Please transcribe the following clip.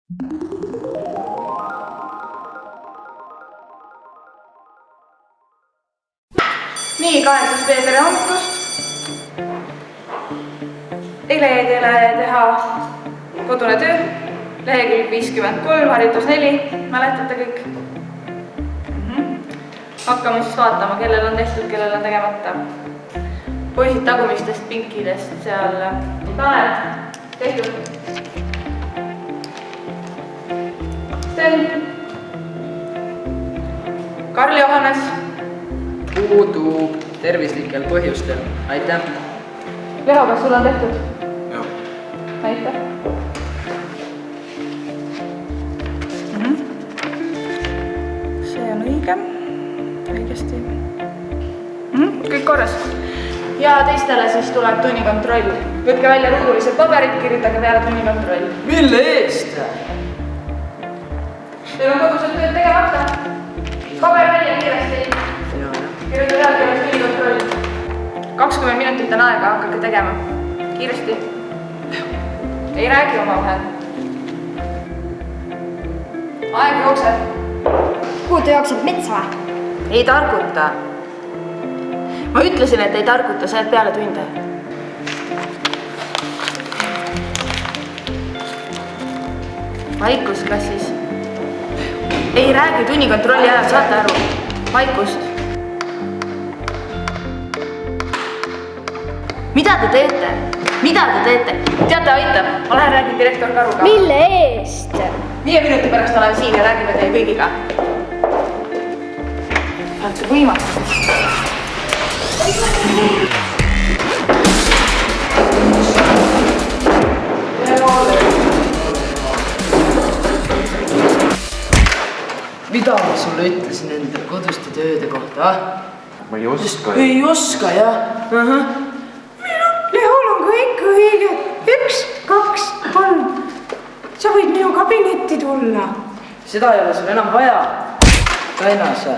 Nii, 8. tere hommikust. Eile jäi teile teha kodune töö, lehekülg 53, haritus 4, mäletate kõik? Hakkame siis vaatama, kellel on tehtud, kellel on tegemata. Poisid tagumistest pinkidest seal. Tanel, tehtud. Sten. Karl Johannes. Puudub tervislikel põhjustel. Aitäh. Leho, kas sul on tehtud? Jah. Aitäh. See on õige. Õigesti. Kõik korras. Ja teistele siis tuleb tunnikontroll. Võtke välja ruudulised paberid, kirjutage peale tunnikontroll. Mille eest? Teil on kodused tööd tegemata. Paber välja kiiresti. Kirjuta peale keeles tunnikontroll. 20 minutit on aega, hakkake tegema. Kiiresti. Ei räägi omavahel. Aeg jookseb. Kuhu ta jookseb metsa või? Ei targuta. Ma ütlesin, et ei targuta, sa jääd peale tunde. Vaikust klassis. Ei räägi tunnikontrolli ajal, saate aru. Vaikust. Mida te teete? Mida te teete? Teate, aitab. Ma lähen räägin direktor Karuga. Mille eest? 5 minuti pärast olen siin ja räägime teie kõigiga. Olete võimatu. Mida ma sulle ütlesin enda koduste tööde kohta? Ma ei oska. Ei oska, jah? Lehol on kõik õige. 1, 2, 3. Sa võid minu kabinetti tulla. Seda ei ole sul enam vaja. Kaina sa.